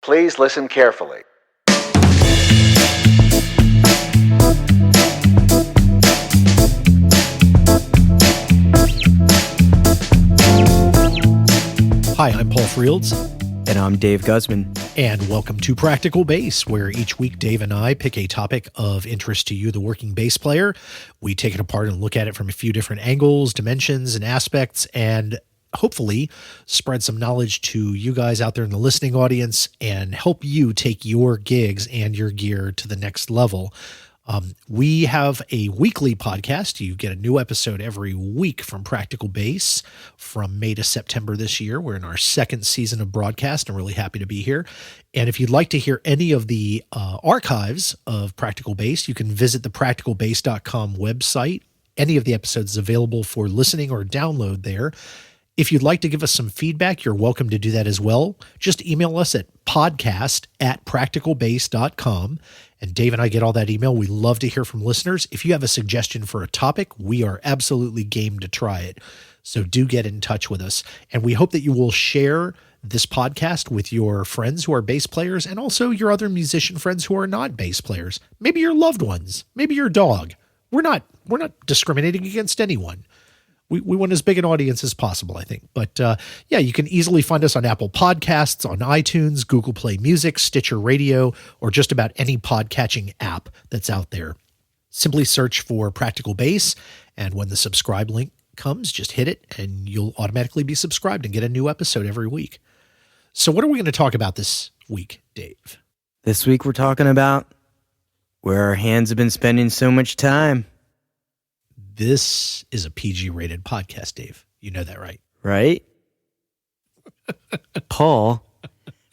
Please listen carefully. Hi, I'm Paul Frields. And I'm Dave Guzman. And welcome to Practical Bass, where each week Dave and I pick a topic of interest to you, the working bass player. We take it apart and look at it from a few different angles, dimensions, and aspects, and hopefully spread some knowledge to you guys out there in the listening audience and help you take your gigs and your gear to the next level. We have a weekly podcast. You get a new episode every week from Practical Bass from May to September this year. We're in our second season of broadcast. I'm really happy to be here. And if you'd like to hear any of the archives of Practical Bass, you can visit the practicalbass.com website. Any of the episodes is available for listening or download there. If you'd like to give us some feedback, you're welcome to do that as well. Just email us at podcast@practicalbass.com. And Dave and I get all that email. We love to hear from listeners. If you have a suggestion for a topic, we are absolutely game to try it. So do get in touch with us. And we hope that you will share this podcast with your friends who are bass players and also your other musician friends who are not bass players. Maybe your loved ones, maybe your dog. We're not discriminating against anyone. We want as big an audience as possible, I think. But yeah, you can easily find us on Apple Podcasts, on iTunes, Google Play Music, Stitcher Radio, or just about any podcatching app that's out there. Simply search for Practical Bass, and when the subscribe link comes, just hit it, and you'll automatically be subscribed and get a new episode every week. So what are we going to talk about this week, Dave? This week we're talking about where our hands have been spending so much time. This is a PG-rated podcast, Dave. You know that, right? Right? Paul,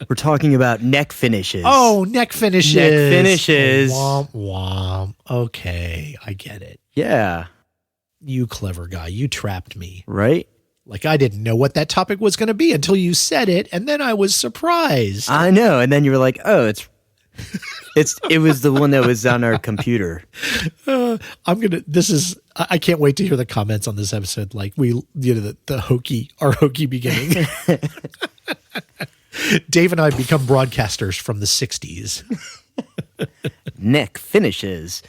we're talking about neck finishes. Oh, neck finishes. Neck finishes. Womp, womp. Okay, I get it. Yeah. You clever guy. You trapped me. Right? Like I didn't know what that topic was going to be until you said it, and then I was surprised. I know. And then you were like, oh, it was the one that was on our computer. I can't wait to hear the comments on this episode. Like our hokey beginning. Dave and I have become broadcasters from the 60s. Neck finishes.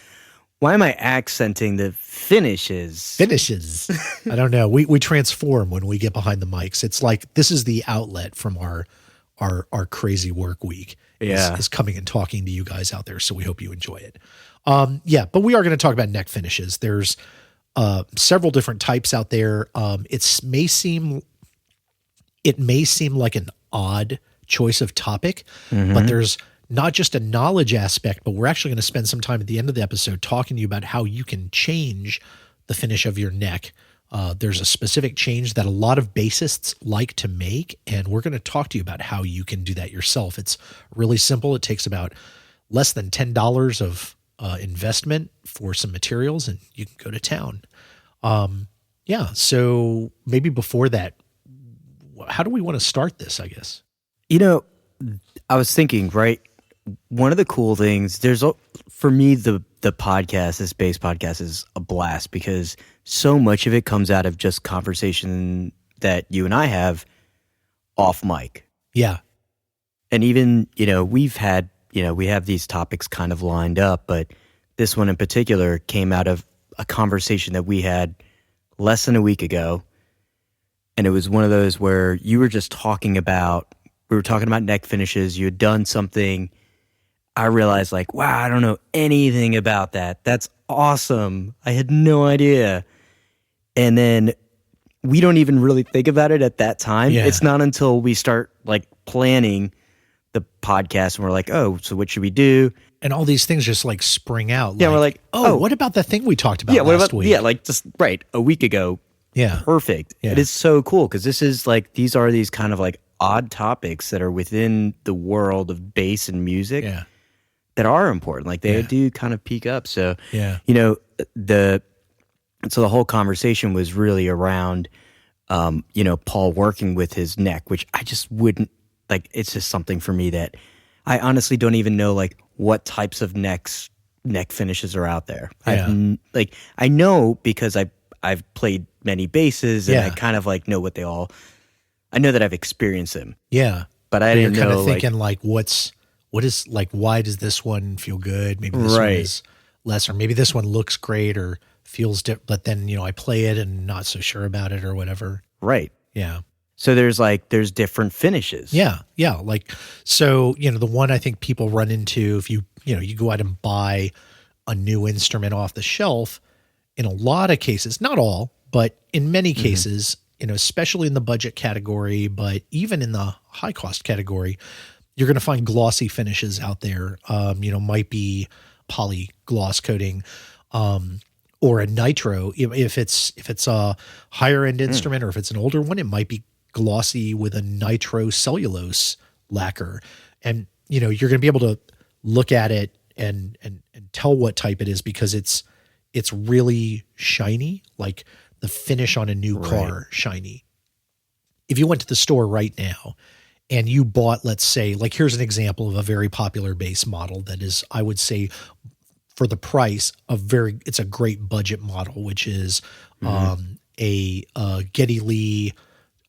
Why am I accenting the finishes? Finishes. I don't know. We transform when we get behind the mics. It's like, this is the outlet from our crazy work week. Is coming and talking to you guys out there. So we hope you enjoy it. But we are going to talk about neck finishes. There's several different types out there. It may seem like an odd choice of topic, but there's not just a knowledge aspect, but we're actually going to spend some time at the end of the episode talking to you about how you can change the finish of your neck. There's a specific change that a lot of bassists like to make, and we're going to talk to you about how you can do that yourself. It's really simple. It takes about less than $10 of investment for some materials, and you can go to town. So maybe before that, how do we want to start this, I guess? I was thinking, right, one of the cool things, for me, the podcast, this bass podcast is a blast because so much of it comes out of just conversation that you and I have off mic. Yeah. And even, we have these topics kind of lined up, but this one in particular came out of a conversation that we had less than a week ago. And it was one of those where we were talking about neck finishes. You had done something. I realized like, wow, I don't know anything about that. That's awesome. I had no idea. And then we don't even really think about it at that time. Yeah. It's not until we start like planning the podcast and we're like, oh, so what should we do? And all these things just like spring out. Yeah, we're like, what about that thing we talked about last week? Yeah, like just right, a week ago. Yeah. Perfect. Yeah. It is so cool because these are these kind of like odd topics that are within the world of bass and music that are important. Like they do kind of peak up. So, so the whole conversation was really around, Paul working with his neck, which I just wouldn't, like, it's just something for me that I honestly don't even know, like, what types of neck finishes are out there. Yeah. I know because I've played many basses and I kind of like know what they all, I know that I've experienced them. Yeah. but I You're didn't kind know of thinking like, why does this one feel good? Maybe this one Right. is less, or maybe this one looks great or feels different, but then, I play it and not so sure about it or whatever. right. Yeah. So there's different finishes. Yeah. Yeah. Like, so, the one I think people run into if you go out and buy a new instrument off the shelf, in a lot of cases, not all, but in many cases, especially in the budget category, but even in the high cost category, you're going to find glossy finishes out there. Might be poly gloss coating, or a nitro. If it's a higher end instrument, or if it's an older one, it might be glossy with a nitrocellulose lacquer. And, you're going to be able to look at it and tell what type it is because it's really shiny, like the finish on a new car, shiny. If you went to the store right now and you bought, let's say, like here's an example of a very popular base model that is, I would say, for the price, it's a great budget model, which is a Geddy Lee,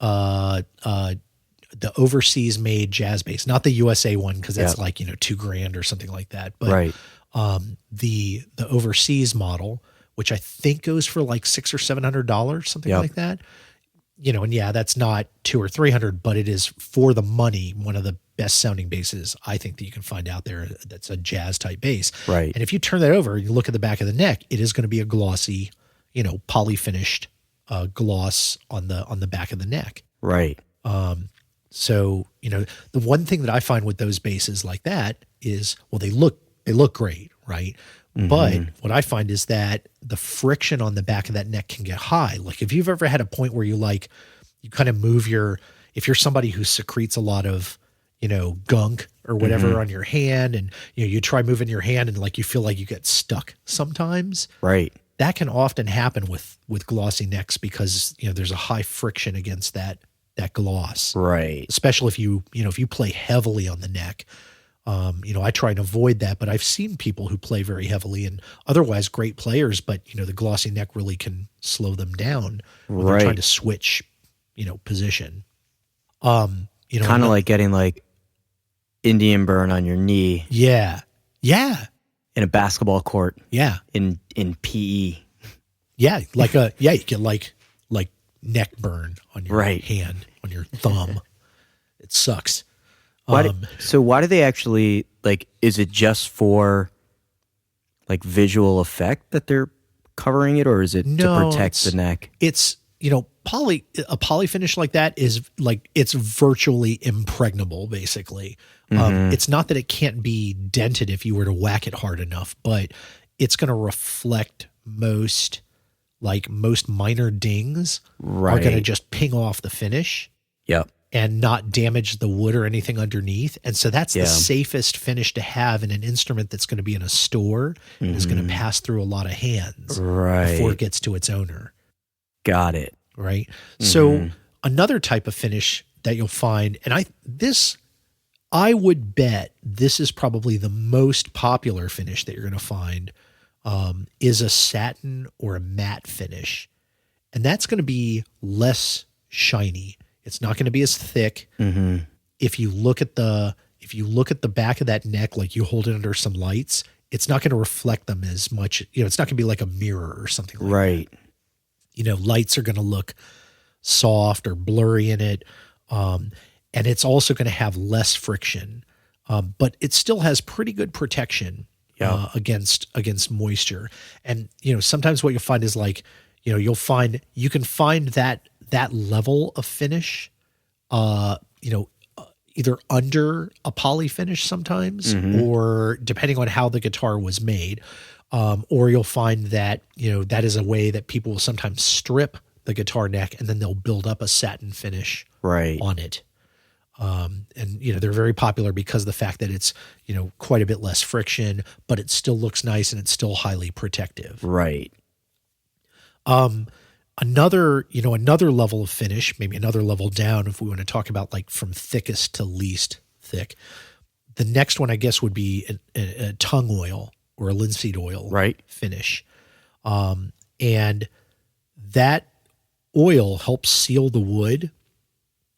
the overseas made jazz bass, not the USA one because that's like $2,000 or something like that, but the overseas model, which I think goes for like $600 or $700, something like that. And that's not $200 or $300, but it is for the money one of the best sounding basses I think that you can find out there. That's a jazz type bass, right? And if you turn that over, you look at the back of the neck, it is going to be a glossy, poly finished gloss on the back of the neck, right? So the one thing that I find with those basses like that is, well, they look great, right? But what I find is that the friction on the back of that neck can get high. Like if you've ever had a point where you kind of move if you're somebody who secretes a lot of, gunk or whatever on your hand, and you try moving your hand and like you feel like you get stuck sometimes. Right. That can often happen with glossy necks because, there's a high friction against that gloss. Right. Especially if you play heavily on the neck. I try and avoid that, but I've seen people who play very heavily and otherwise great players, but the glossy neck really can slow them down when they're trying to switch, position. Kind of like getting like Indian burn on your knee. Yeah. Yeah. In a basketball court. Yeah. In PE. Yeah. You get like neck burn on your hand, on your thumb. It sucks. So why do they actually, like, is it just for like visual effect that they're covering it, or is it to protect the neck? It's, a poly finish like that is like, it's virtually impregnable basically. It's not that it can't be dented if you were to whack it hard enough, but it's going to reflect most minor dings are going to just ping off the finish. Yep. And not damage the wood or anything underneath. And so that's the safest finish to have in an instrument that's going to be in a store and is going to pass through a lot of hands before it gets to its owner. Got it. Right. So another type of finish that you'll find, and I would bet this is probably the most popular finish that you're going to find, is a satin or a matte finish. And that's going to be less shiny. It's not going to be as thick. If you look at the back of that neck, like you hold it under some lights, it's not going to reflect them as much. It's not going to be like a mirror or something like that. Lights are going to look soft or blurry in it. And it's also going to have less friction. But it still has pretty good protection against moisture. And, sometimes what you'll find is like, you can find that level of finish, either under a poly finish sometimes, or depending on how the guitar was made, or you'll find that, that is a way that people will sometimes strip the guitar neck and then they'll build up a satin finish on it. And, they're very popular because of the fact that it's, quite a bit less friction, but it still looks nice and it's still highly protective. Right. Another level of finish, maybe another level down if we want to talk about like from thickest to least thick. The next one, I guess, would be a tung oil or a linseed oil finish. And that oil helps seal the wood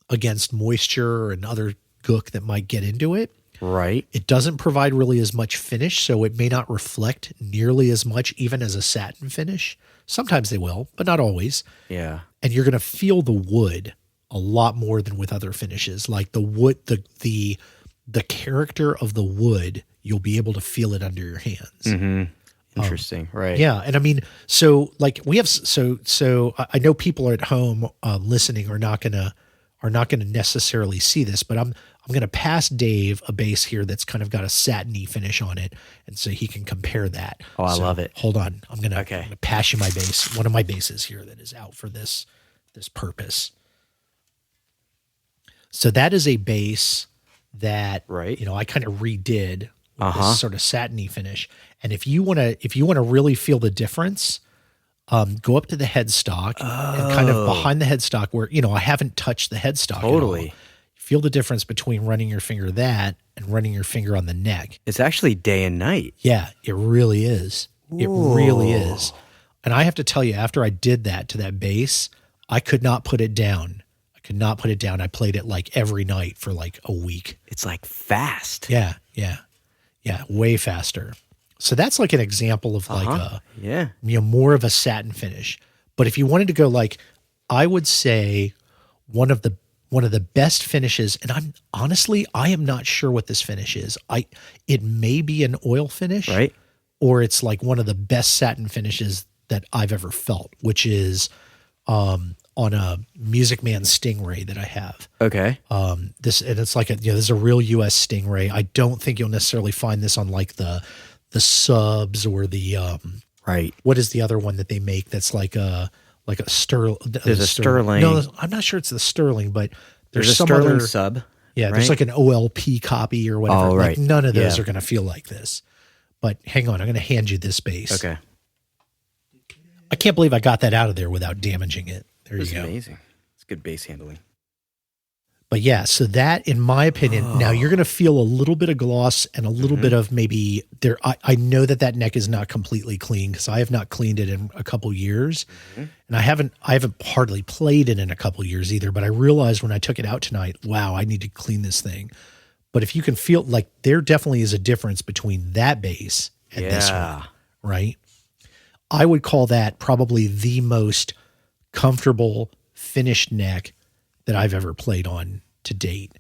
against moisture and other gook that might get into it. Right. It doesn't provide really as much finish, so it may not reflect nearly as much even as a satin finish. Sometimes they will, but not always. Yeah. And you're going to feel the wood a lot more than with other finishes. Like the wood, the character of the wood, you'll be able to feel it under your hands. Mm-hmm. Interesting. Right. Yeah. And I mean, so like we have, so I know people are at home listening are not going to necessarily see this, but I'm going to pass Dave a base here that's kind of got a satiny finish on it. And so he can compare that. Oh, I So, love it. Hold on. I'm going Okay. to pass you my base. One of my bases here that is out for this purpose. So that is a base that, Right. I kind of redid with Uh-huh. this sort of satiny finish. And if you want to really feel the difference, go up to the headstock and kind of behind the headstock where, I haven't touched the headstock at all. Totally. Feel the difference between running your finger and running your finger on the neck. It's actually day and night. Yeah, it really is. It really is. And I have to tell you, after I did that to that bass, I could not put it down. I played it like every night for like a week. It's like fast. Yeah, way faster. So that's like an example of like Yeah. more of a satin finish. But if you wanted to go like, I would say one of the best finishes, and I am not sure what this finish is. It may be an oil finish, Right. or it's like one of the best satin finishes that I've ever felt, which is on a Music Man Stingray that I have. Okay. And it's like this is a real US Stingray. I don't think you'll necessarily find this on like the subs or the Right. what is the other one that they make that's like a Sterling. There's a Sterling. No, I'm not sure it's the Sterling, but there's a some Sterling other sub. Yeah, right? there's like an OLP copy or whatever. Oh, Like right. none of those Yeah. are going to feel like this. But hang on, I'm going to hand you this base. Okay. I can't believe I got that out of there without damaging it. There This you is go. amazing. It's good bass handling. But yeah, so that, in my opinion, now you're going to feel a little bit of gloss and a little bit of maybe there. I know that neck is not completely clean because I have not cleaned it in a couple years, and I haven't hardly played it in a couple years either. But I realized when I took it out tonight, wow, I need to clean this thing. But if you can feel like there definitely is a difference between that bass and this one, right? I would call that probably the most comfortable finished neck that I've ever played on to date.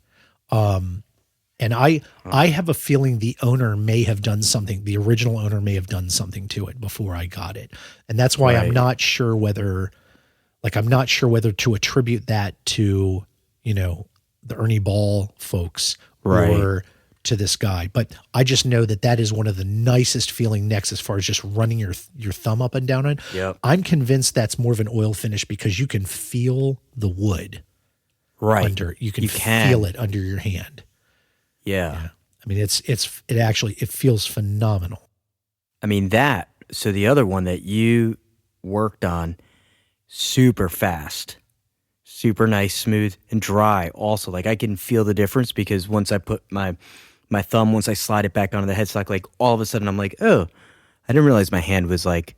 And I have a feeling the owner may have done something, the original owner may have done something to it before I got it. And that's why I'm not sure whether to attribute that to, the Ernie Ball folks or to this guy. But I just know that is one of the nicest feeling necks as far as just running your thumb up and down on. Yep. I'm convinced that's more of an oil finish because you can feel the wood. Right. You can feel it under your hand. Yeah. I mean, it feels phenomenal. I mean, so the other one that you worked on, super fast, super nice, smooth, and dry also. Like I can feel the difference because once I put my thumb, once I slide it back onto the headstock, like all of a sudden I'm like, oh, I didn't realize my hand was like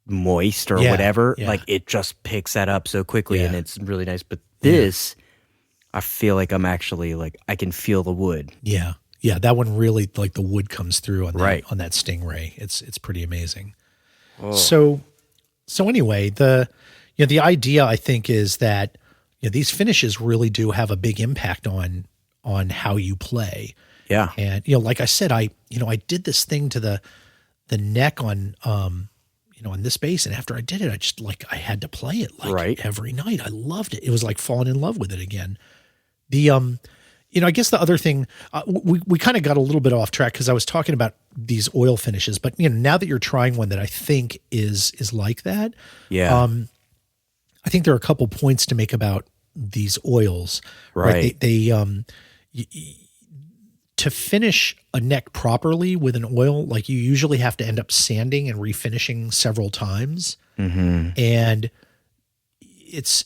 moist or whatever. Yeah. Like it just picks that up so quickly and Yeah. it's really nice. But this, I feel like I'm actually like, I can feel the wood. Yeah. Yeah. That one really, like the wood comes through on Right. on that Stingray. It's pretty amazing. Oh. So anyway, the idea I think is that, these finishes really do have a big impact on how you play. Yeah. And, like I said, I did this thing to the neck on, on this bass. And after I did it, I just I had to play it every night. I loved it. It was like falling in love with it again. The, I guess the other thing, we kind of got a little bit off track because I was talking about these oil finishes, but now that you're trying one that I think is like that. Yeah. I think there are a couple points to make about these oils. Right. They to finish a neck properly with an oil, like you usually have to end up sanding and refinishing several times. Mm-hmm. And it's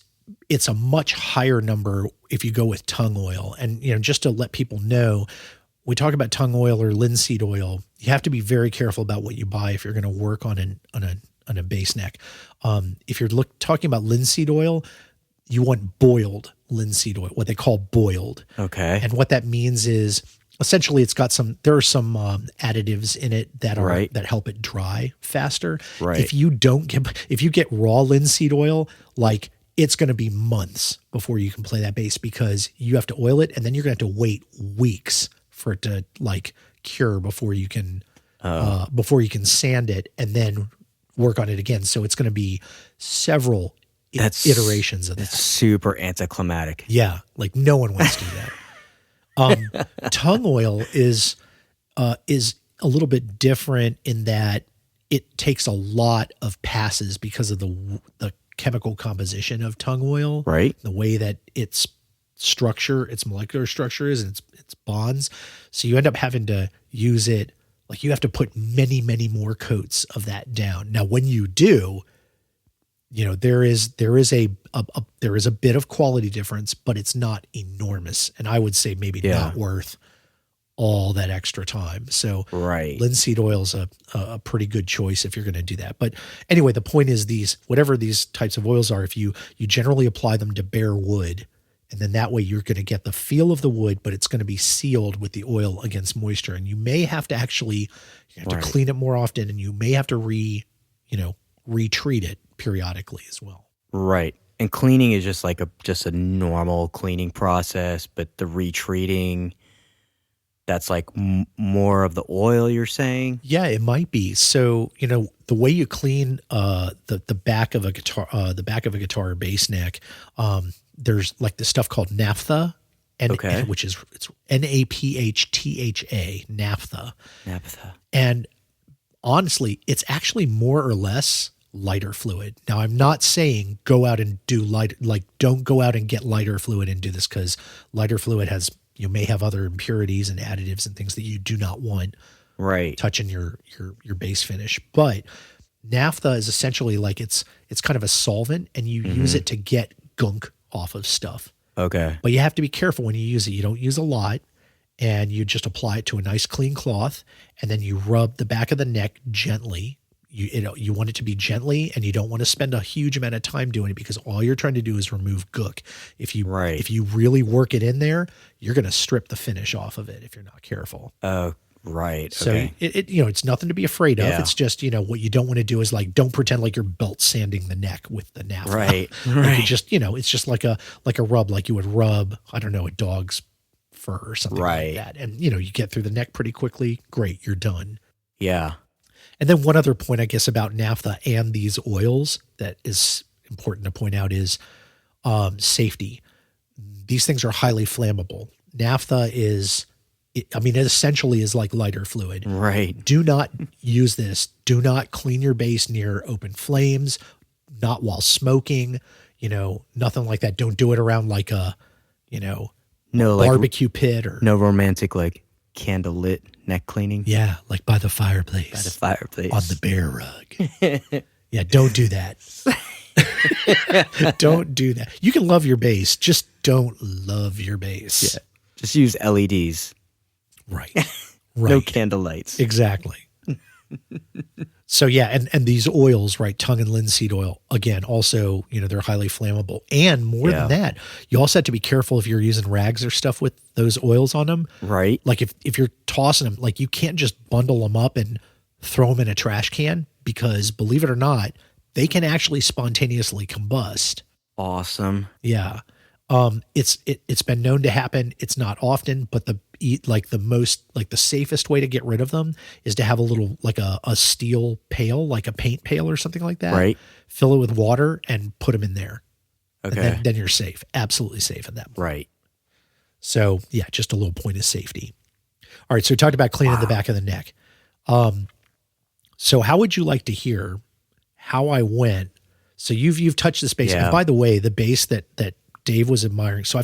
a much higher number if you go with tung oil. And, just to let people know, we talk about tung oil or linseed oil, you have to be very careful about what you buy if you're going to work on a bass neck. If you're talking about linseed oil, you want boiled linseed oil, what they call boiled. Okay. And what that means is essentially there are some additives in it that help it dry faster. Right. If you get raw linseed oil, like it's going to be months before you can play that bass because you have to oil it and then you're going to have to wait weeks for it to like cure before you can sand it and then work on it again. So it's going to be several iterations of that. That's super anticlimactic. Yeah, like no one wants to do that. Tung oil is a little bit different in that it takes a lot of passes because of the chemical composition of tung oil, right? The way that its molecular structure is, and its bonds. So you end up having to use it like you have to put many, many more coats of that down. Now, when you do, there is a bit of quality difference, but it's not enormous, and I would say maybe not worth all that extra time. So linseed oil is a pretty good choice if you're going to do that. But anyway, the point is whatever these types of oils are, if you generally apply them to bare wood, and then that way you're going to get the feel of the wood, but it's going to be sealed with the oil against moisture, and you may have to to clean it more often, and you may have to retreat it periodically as well. Right. And cleaning is just like a normal cleaning process, but the retreating, that's like more of the oil you're saying? Yeah, it might be. So, the way you clean the back of a guitar or bass neck, there's like this stuff called naphtha, which is it's NAPHTHA, naphtha. Naphtha. And honestly, it's actually more or less lighter fluid. Now, I'm not saying go out and do don't go out and get lighter fluid and do this, because lighter fluid may have other impurities and additives and things that you do not want touching your bass finish. But naphtha is essentially like it's kind of a solvent, and you use it to get gunk off of stuff. Okay. But you have to be careful when you use it. You don't use a lot, and you just apply it to a nice clean cloth, and then you rub the back of the neck gently. You want it to be gently, and you don't want to spend a huge amount of time doing it, because all you're trying to do is remove gook. If you really work it in there, you're going to strip the finish off of it if you're not careful. Oh, right. So okay. it's nothing to be afraid of. Yeah. It's just, what you don't want to do is don't pretend like you're belt sanding the neck with the naphtha. Right. Right. It's just like a rub, like you would rub, I don't know, a dog's fur or something like that. And, you get through the neck pretty quickly. Great. You're done. Yeah. And then one other point, I guess, about naphtha and these oils that is important to point out is safety. These things are highly flammable. Naphtha it essentially is like lighter fluid. Right. Do not use this. Do not clean your bass near open flames, not while smoking, nothing like that. Don't do it around like a barbecue pit or no romantic candlelit neck cleaning. Yeah, like by the fireplace. By the fireplace. On the bear rug. Yeah, don't do that. Don't do that. You can love your bass, just don't love your bass. Yeah. Just use LEDs. Right. No candle lights. Exactly. So yeah, and these oils, right, tung and linseed oil, again, also, they're highly flammable. And more than that, you also have to be careful if you're using rags or stuff with those oils on them. Right. Like if you're tossing them, you can't just bundle them up and throw them in a trash can, because believe it or not, they can actually spontaneously combust. Awesome. Yeah. It's been known to happen. It's not often, but the safest way to get rid of them is to have a little, a steel pail, like a paint pail or something like that. Right. Fill it with water and put them in there. Okay. And then you're safe. Absolutely safe at that point. Right. So yeah, just a little point of safety. All right. So we talked about cleaning the back of the neck. So how would you like to hear how I went? So you've touched this bass. Yeah. And by the way, the bass that Dave was admiring. So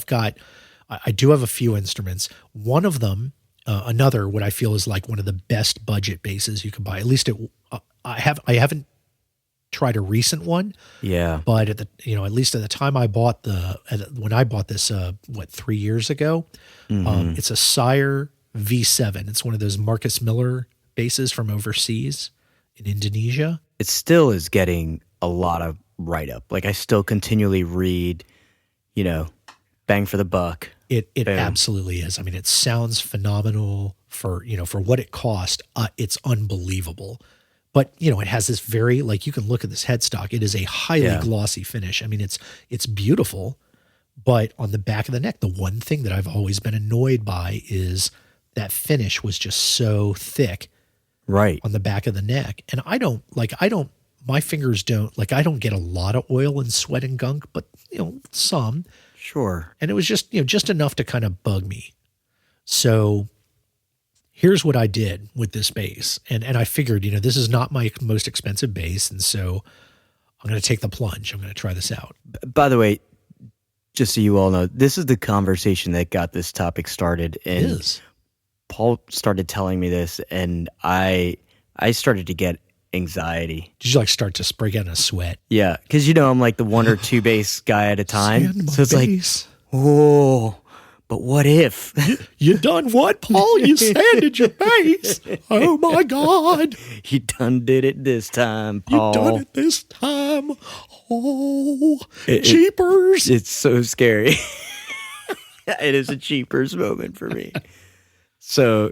I do have a few instruments. One of them, another, what I feel is like one of the best budget basses you can buy. At least I haven't tried a recent one. Yeah. But at least at the time when I bought this, 3 years ago, it's a Sire V7. It's one of those Marcus Miller basses from overseas in Indonesia. It still is getting a lot of write-up. I still continually read, Bang for the buck. It Boom. absolutely is. I mean, it sounds phenomenal for what it cost. It's unbelievable. But, it has this very, like, you can look at this headstock. It is a highly glossy finish. I mean, it's beautiful, but on the back of the neck, the one thing that I've always been annoyed by is that finish was just so thick Right. on the back of the neck. And my fingers don't, like, I don't get a lot of oil and sweat and gunk, but, some. Sure. And it was just, just enough to kind of bug me. So here's what I did with this base. And I figured, this is not my most expensive base. And so I'm going to take the plunge. I'm going to try this out. By the way, just so you all know, this is the conversation that got this topic started. And It is. Paul started telling me this, and I started to get anxiety. Did you start to break out in a sweat? Yeah, because I'm like the one or two base guy at a time. Sand my So it's base. like, oh, but what if? You done what, Paul? You sanded your base. Oh my God. You done did it this time, Paul. You done it this time. Oh, jeepers. It's so scary. It is a cheapers moment for me. So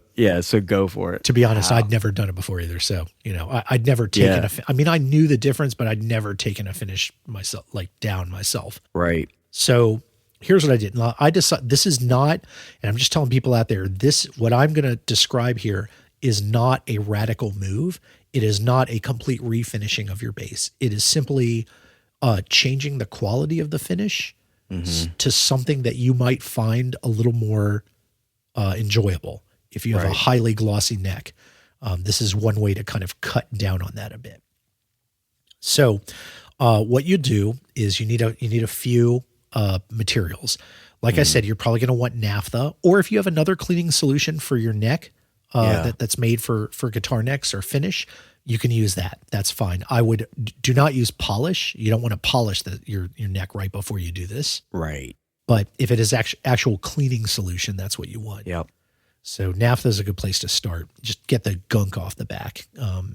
go for it. To be honest, I'd never done it before either. So, I'd never taken I knew the difference, but I'd never taken a finish myself, down myself. Right. So here's what I did. I decided this is not, and I'm just telling people out there, what I'm going to describe here is not a radical move. It is not a complete refinishing of your base. It is simply changing the quality of the finish to something that you might find a little more enjoyable if you have a highly glossy neck. This is one way to kind of cut down on that a bit. So what you do is you need a few materials. Like I said, you're probably going to want naphtha, or if you have another cleaning solution for your neck that's made for guitar necks or finish, you can use that. That's fine. I would do not use polish. You don't want to polish your neck right before you do this. Right. But if it is actual cleaning solution, that's what you want. Yep. So naphtha is a good place to start. Just get the gunk off the back,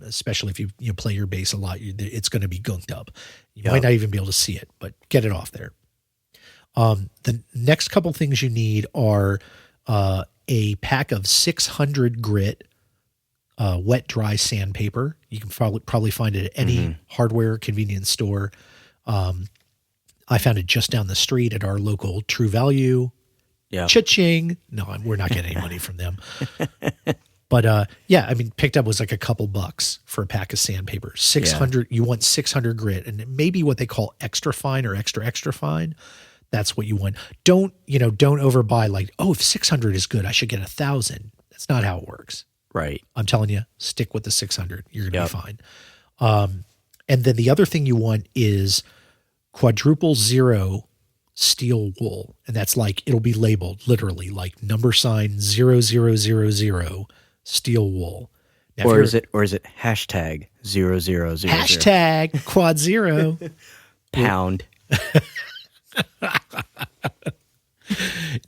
especially if you play your bass a lot. It's going to be gunked up. You might not even be able to see it, but get it off there. The next couple things you need are a pack of 600 grit wet dry sandpaper. You can probably find it at any hardware convenience store. I found it just down the street at our local True Value. Yeah. Cha-ching. No, we're not getting any money from them. But picked up was like a couple bucks for a pack of sandpaper. 600, you want 600 grit, and maybe what they call extra fine or extra fine. That's what you want. Don't overbuy if 600 is good, I should get 1,000. That's not how it works. Right. I'm telling you, stick with the 600. You're going to be fine. And then the other thing you want is quadruple zero steel wool. And that's it'll be labeled literally $00000 steel wool. Now, or is it hashtag 0000? Hashtag quad zero. Pound.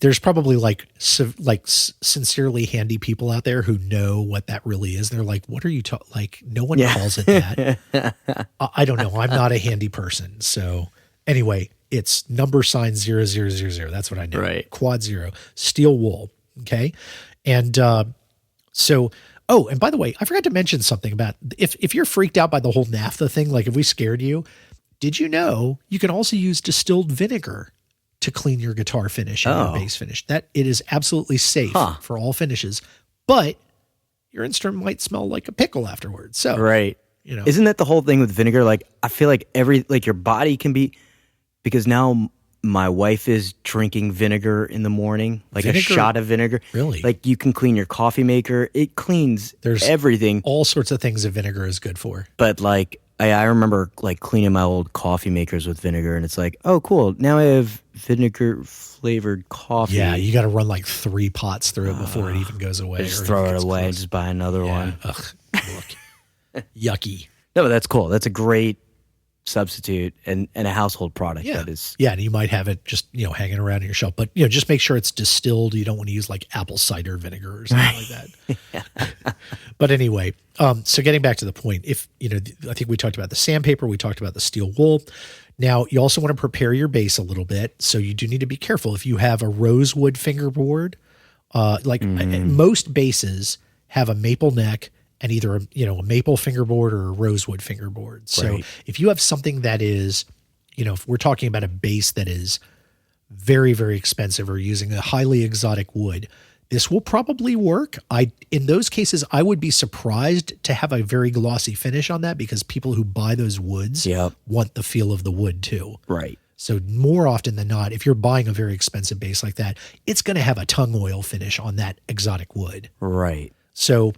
There's probably sincerely handy people out there who know what that really is. They're like, what are you talking? No one calls it that. I don't know. I'm not a handy person. So anyway, it's $00000. That's what I know. Right. Quad zero steel wool. Okay. And, and by the way, I forgot to mention something about if you're freaked out by the whole naphtha thing, if we scared you, did you know you can also use distilled vinegar to clean your guitar finish and your bass finish? That it is absolutely safe for all finishes, but your instrument might smell like a pickle afterwards. So, right. Isn't that the whole thing with vinegar? I feel like your body can be, because now my wife is drinking vinegar in the morning, a shot of vinegar. Really? You can clean your coffee maker. It cleans everything. All sorts of things that vinegar is good for. But I remember cleaning my old coffee makers with vinegar, and it's oh, cool. Now I have vinegar flavored coffee. Yeah, you got to run 3 pots through it before it even goes away. Just throw it away and just buy another one. Ugh, look. Yucky. No, but that's cool. That's a great substitute and a household product. Yeah. That is. Yeah, and you might have it just, hanging around on your shelf. But, just make sure it's distilled. You don't want to use apple cider vinegar or something like that. But anyway, so getting back to the point, I think we talked about the sandpaper, we talked about the steel wool. Now, you also want to prepare your base a little bit. So you do need to be careful. If you have a rosewood fingerboard, most bases have a maple neck and either a maple fingerboard or a rosewood fingerboard. So Right. if you have something that is, if we're talking about a base that is very, very expensive or using a highly exotic wood, this will probably work. In those cases, I would be surprised to have a very glossy finish on that because people who buy those woods Yep. want the feel of the wood too. Right. So more often than not, if you're buying a very expensive base like that, it's going to have a tung oil finish on that exotic wood. Right. So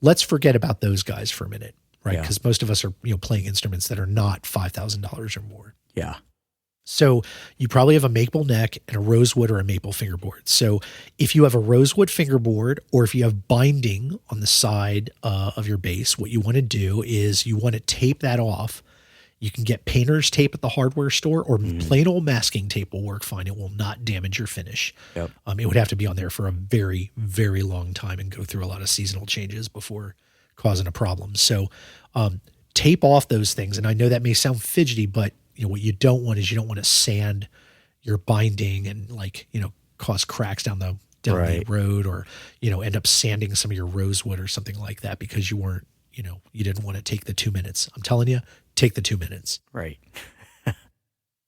let's forget about those guys for a minute, right? Yeah. Because most of us are playing instruments that are not $5,000 or more. Yeah. So you probably have a maple neck and a rosewood or a maple fingerboard. So if you have a rosewood fingerboard or if you have binding on the side of your base, what you want to do is you want to tape that off. You can get painter's tape at the hardware store or plain old masking tape will work fine. It will not damage your finish. Yep. It would have to be on there for a very, very long time and go through a lot of seasonal changes before causing a problem. So tape off those things. And I know that may sound fidgety, but what you don't want is you don't want to sand your binding and cause cracks down the Right. road or, end up sanding some of your rosewood or something like that because you weren't, you didn't want to take the 2 minutes. I'm telling you, take the 2 minutes. Right.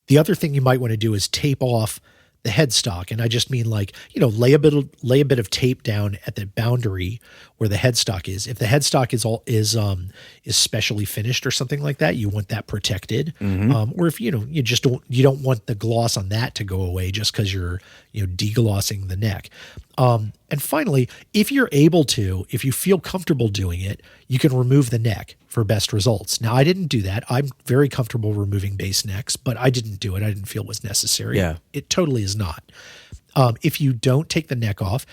The other thing you might want to do is tape off the headstock. And I just mean lay a bit of tape down at the boundary where the headstock is. If the headstock is specially finished or something like that, you want that protected. Or if you don't want the gloss on that to go away just because you're deglossing the neck. And finally, if you feel comfortable doing it, you can remove the neck for best results. Now, I didn't do that. I'm very comfortable removing base necks, but I didn't do it. I didn't feel it was necessary. Yeah. It totally is not. If you don't take the neck off,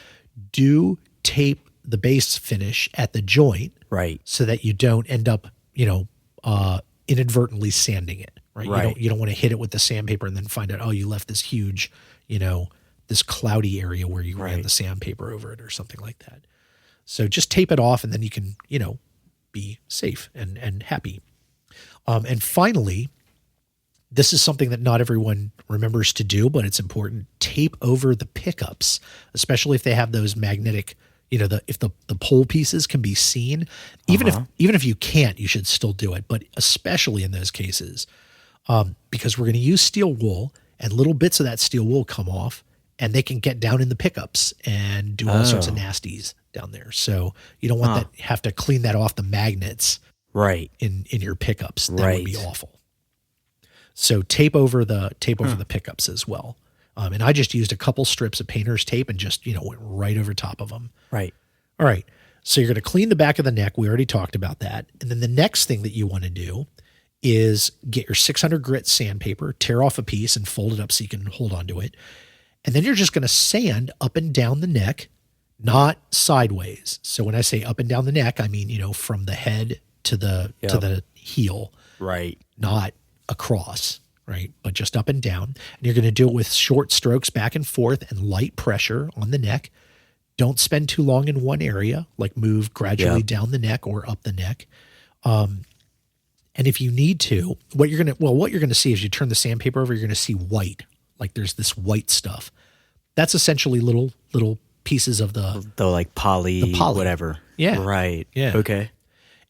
do tape the base finish at the joint. Right. So that you don't end up, inadvertently sanding it. Right. You don't want to hit it with the sandpaper and then find out, you left this huge, this cloudy area where you ran the sandpaper over it or something like that. So just tape it off and then you can, be safe and happy. And finally, this is something that not everyone remembers to do, but it's important. Tape over the pickups, especially if they have those magnetic, if the pole pieces can be seen. Even if you can't, you should still do it. But especially in those cases, because we're going to use steel wool and little bits of that steel wool come off and they can get down in the pickups and do all sorts of nasties down there. So you don't want that, have to clean that off the magnets in your pickups. That would be awful. So tape over the pickups as well. And I just used a couple strips of painter's tape and just, went right over top of them. Right. All right. So you're going to clean the back of the neck. We already talked about that. And then the next thing that you want to do is get your 600 grit sandpaper, tear off a piece and fold it up so you can hold onto it. And then you're just going to sand up and down the neck, not sideways. So when I say up and down the neck, I mean, from the head to the heel. Right. Not across, right? But just up and down. And you're going to do it with short strokes back and forth and light pressure on the neck. Don't spend too long in one area, move gradually down the neck or up the neck. And if you need to, what you're going to see as you turn the sandpaper over, you're going to see white. There's this white stuff. That's essentially little pieces of the poly, whatever. Yeah. Right. Yeah. Okay.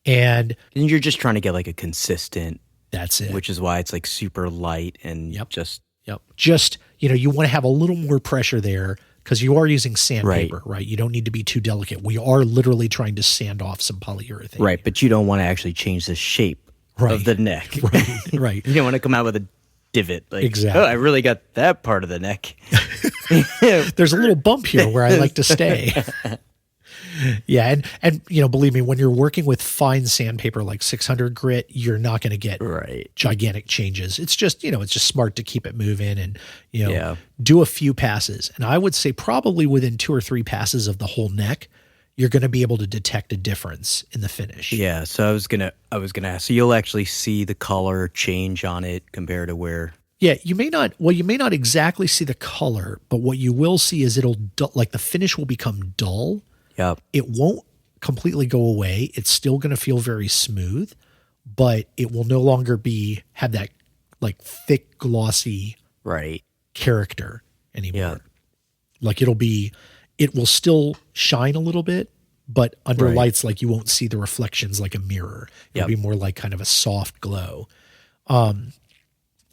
And you're just trying to get a consistent. That's it. Which is why it's super light and just. You want to have a little more pressure there because you are using sandpaper, right? You don't need to be too delicate. We are literally trying to sand off some polyurethane. Right. But you don't want to actually change the shape of the neck. Right. You don't want to come out with a divot. Exactly. Oh, I really got that part of the neck. There's a little bump here where I like to stay. Yeah. And believe me, when you're working with fine sandpaper like 600 grit, you're not going to get gigantic changes. It's just, it's just smart to keep it moving and, do a few passes. And I would say probably within 2 or 3 passes of the whole neck, you're going to be able to detect a difference in the finish. Yeah. So I was gonna ask. So you'll actually see the color change on it compared to where. Yeah, you may not exactly see the color, but what you will see is the finish will become dull. Yep. It won't completely go away. It's still going to feel very smooth, but it will no longer have that like thick, glossy Right. character anymore. Yeah. Like it will still shine a little bit, but under Right. lights, like you won't see the reflections like a mirror. It'll Yep. be more like kind of a soft glow. And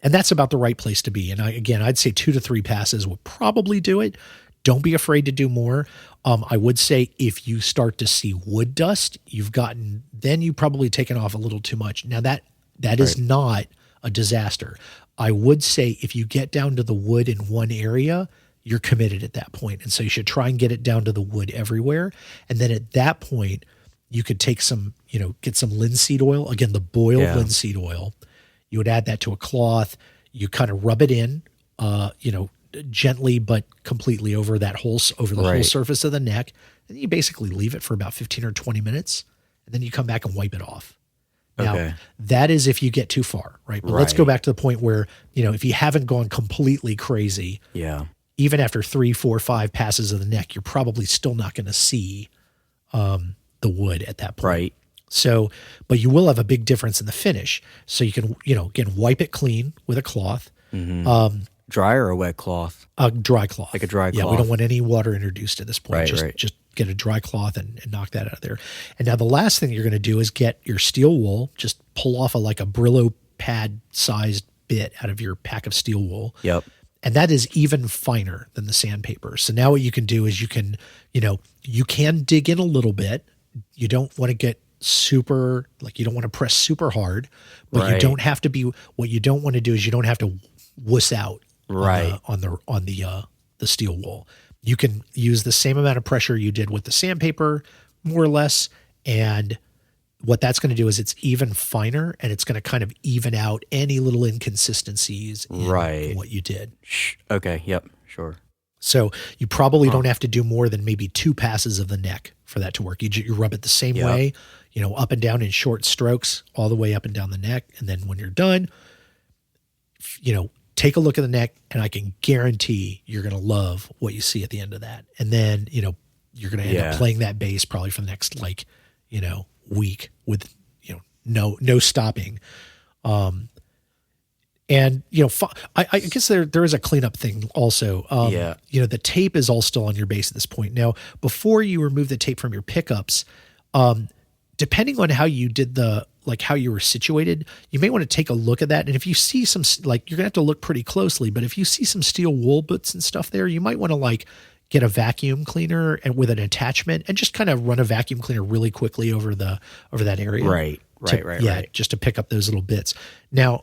that's about the right place to be. And I'd say 2 to 3 passes would probably do it. Don't be afraid to do more. I would say if you start to see wood dust, then you've probably taken off a little too much. Now that is not a disaster. I would say if you get down to the wood in one area, you're committed at that point. And so you should try and get it down to the wood everywhere. And then at that point, you could take some, get some linseed oil. Again, the boiled linseed oil. You would add that to a cloth. You kind of rub it in, gently but completely over the whole surface of the neck. And you basically leave it for about 15 or 20 minutes, and then you come back and wipe it off. Now, that is if you get too far, right? But let's go back to the point where, if you haven't gone completely crazy, even after 3, 4, 5 passes of the neck, you're probably still not going to see the wood at that point. Right. So, but you will have a big difference in the finish. So you can, again, wipe it clean with a cloth. Mm-hmm. Dry or a wet cloth? A dry cloth. Like a dry cloth. Yeah, we don't want any water introduced at this point. Just get a dry cloth and knock that out of there. And now the last thing you're going to do is get your steel wool, just pull off a Brillo pad sized bit out of your pack of steel wool. Yep. And that is even finer than the sandpaper. So now what you can do is you can dig in a little bit. You don't want to get super, you don't want to press super hard, but you don't have to be, what you don't want to do is you don't have to wuss out on the steel wool. You can use the same amount of pressure you did with the sandpaper, more or less. And what that's going to do is it's even finer, and it's going to kind of even out any little inconsistencies in what you did. Okay. Yep. Sure. So you probably don't have to do more than maybe 2 passes of the neck for that to work. You rub it the same way, up and down in short strokes, all the way up and down the neck. And then when you're done, take a look at the neck, and I can guarantee you're going to love what you see at the end of that. And then, you're going to end up playing that bass probably for the next, week with, no stopping. And, I guess there is a cleanup thing also. The tape is all still on your bass at this point. Now, before you remove the tape from your pickups, depending on how you did how you were situated, you may want to take a look at that. And if you see some, you're going to have to look pretty closely, but if you see some steel wool bits and stuff there, you might want to get a vacuum cleaner and with an attachment and just kind of run a vacuum cleaner really quickly over that area. Right. Just to pick up those little bits. Now,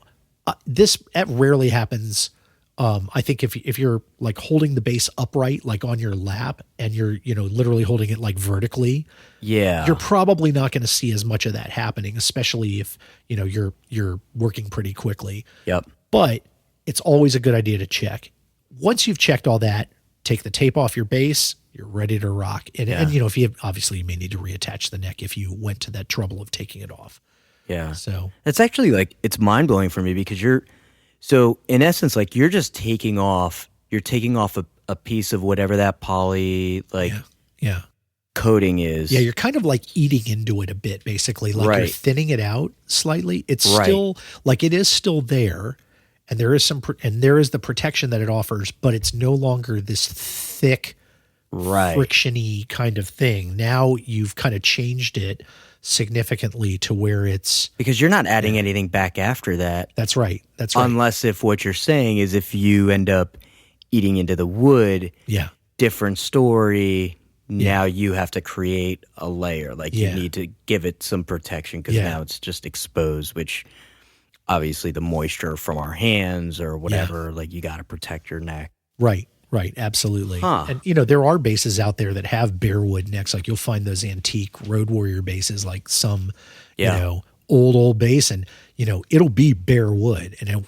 that rarely happens. I think if you're holding the bass upright, on your lap, and you're, literally holding it vertically, you're probably not going to see as much of that happening, especially if, you're working pretty quickly. Yep. But it's always a good idea to check. Once you've checked all that, take the tape off your bass, you're ready to rock. And if you obviously you may need to reattach the neck if you went to that trouble of taking it off. Yeah. So it's actually it's mind blowing for me because so in essence, you're just taking off a piece of whatever that poly coating is. Yeah, you're kind of eating into it a bit, basically. You're thinning it out slightly. It's still it is still there, and there is the protection that it offers, but it's no longer this thick, frictiony kind of thing. Now you've kind of changed it significantly to where it's, because you're not adding anything back after that. That's right. Unless if what you're saying is if you end up eating into the wood, different story. Now you have to create a layer. You need to give it some protection because now it's just exposed, which obviously the moisture from our hands or whatever, you got to protect your neck. Right. Absolutely. And, there are bases out there that have bare wood necks. You'll find those antique Road Warrior bases, some, old bass, and, it'll be bare wood, and,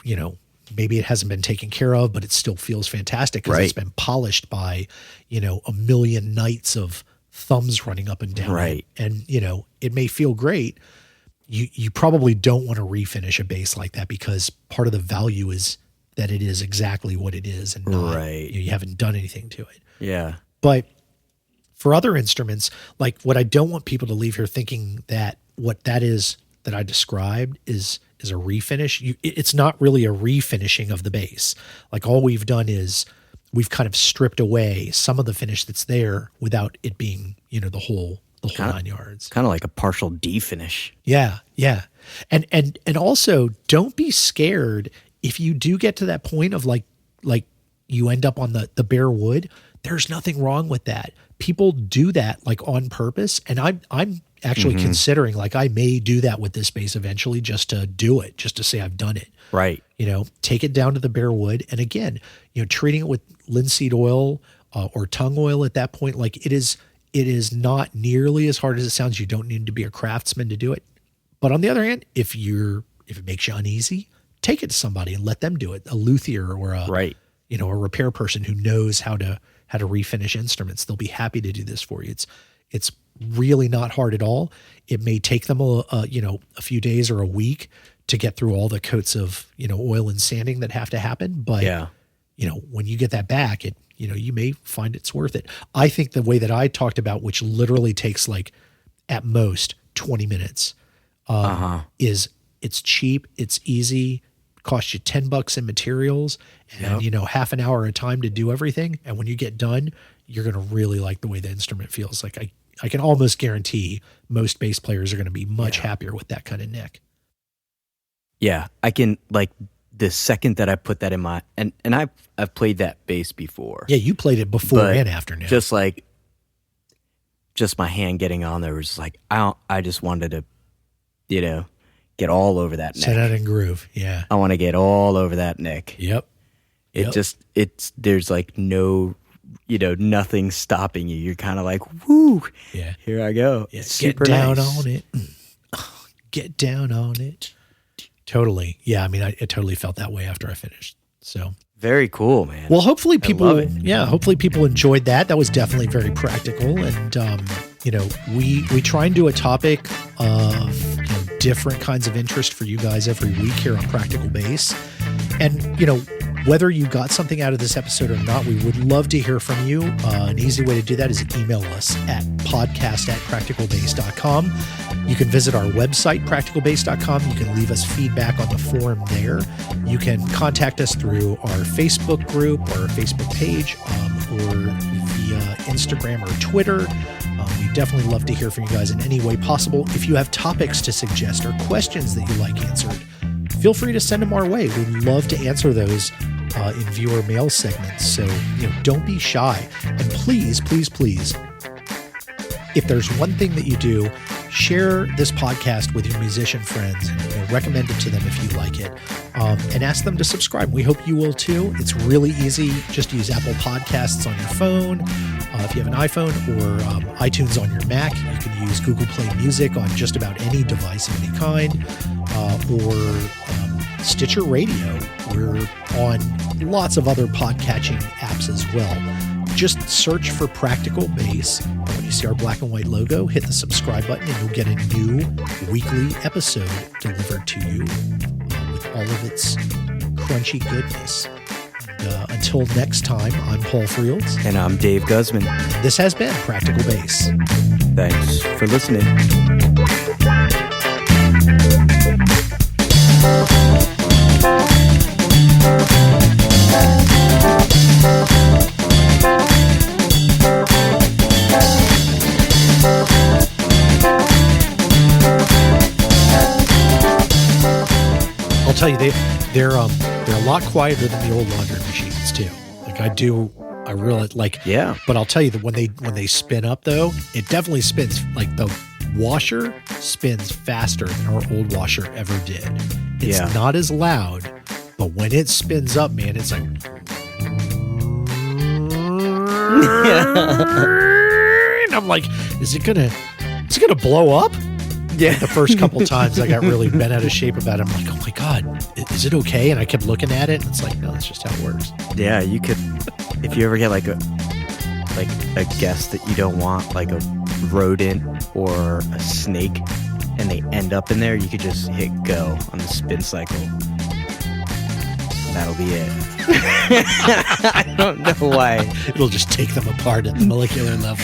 maybe it hasn't been taken care of, but it still feels fantastic because it's been polished by, a million nights of thumbs running up and down. It. And, it may feel great. You probably don't want to refinish a bass like that because part of the value is that it is exactly what it is and not, you haven't done anything to it. Yeah. But for other instruments, what I don't want people to leave here thinking that what that is that I described is a refinish. It's not really a refinishing of the base. Like all we've done is we've kind of stripped away some of the finish that's there without it being, the whole 9 yards. Kind of like a partial definish. Yeah, yeah. And also don't be scared if you do get to that point of like you end up on the bare wood. There's nothing wrong with that. People do that like on purpose, and I'm actually considering like I may do that with this base eventually, just to do it, just to say I've done it. Right. Take it down to the bare wood, and again, treating it with linseed oil or tung oil at that point, like it is not nearly as hard as it sounds. You don't need to be a craftsman to do it. But on the other hand, if it makes you uneasy, take it to somebody and let them do it, a luthier or a repair person who knows how to refinish instruments. They'll be happy to do this for you. It's really not hard at all. It may take them a few days or a week to get through all the coats of oil and sanding that have to happen. But when you get that back, you may find it's worth it. I think the way that I talked about, which literally takes like at most 20 minutes, is it's cheap, it's easy, costs you $10 in materials, and half an hour of time to do everything. And when you get done, you're going to really like the way the instrument feels. Like I can almost guarantee most bass players are going to be much happier with that kind of neck. Yeah, I can, like, the second that I put that in my and I've played that bass before. Yeah, you played it before and after now. Just my hand getting on there was like I just wanted to, get all over that neck. Set out and groove. Yeah. I want to get all over that neck. Yep. There's like no, nothing stopping you. You're kind of like, whoo, here I go. Yeah, super get down nice. on it. Get down on it. Totally. Yeah. I mean, I totally felt that way after I finished. So very cool, man. well, hopefully people, hopefully people enjoyed that. That was definitely very practical. And, we try and do a topic of different kinds of interest for you guys every week here on Practical Bass. And, whether you got something out of this episode or not, we would love to hear from you. An easy way to do that is email us at podcast@practicalbass.com. You can visit our website, practicalbass.com. You can leave us feedback on the forum there. You can contact us through our Facebook group or our Facebook page, or via Instagram or Twitter. We definitely love to hear from you guys in any way possible. If you have topics to suggest or questions that you like answered, feel free to send them our way. We'd love to answer those in viewer mail segments. So, don't be shy. And please, please, please, if there's one thing that you do, share this podcast with your musician friends and recommend it to them if you like it, and ask them to subscribe. We hope you will too. It's really easy. Just use Apple Podcasts on your phone. If you have an iPhone, or iTunes on your Mac, you can use Google Play Music on just about any device of any kind, or Stitcher Radio. We're on lots of other podcatching apps as well. Just search for Practical Bass. And when you see our black and white logo, hit the subscribe button and you'll get a new weekly episode delivered to you with all of its crunchy goodness. And, until next time, I'm Paul Frields. And I'm Dave Guzman. This has been Practical Bass. Thanks for listening. I'll tell you, they're a lot quieter than the old laundry machines too. Like I really like. Yeah. But I'll tell you that when they spin up though, it definitely spins. Like the washer spins faster than our old washer ever did. It's not as loud, but when it spins up, man, it's like. And I'm like, is it gonna blow up? Yeah. The first couple times I got really bent out of shape about it. I'm like, oh my God, is it okay? And I kept looking at it and it's like, no, that's just how it works. Yeah, you could, if you ever get like a guest that you don't want, like a rodent or a snake, and they end up in there, you could just hit go on the spin cycle. That'll be it. I don't know why. It'll just take them apart at the molecular level.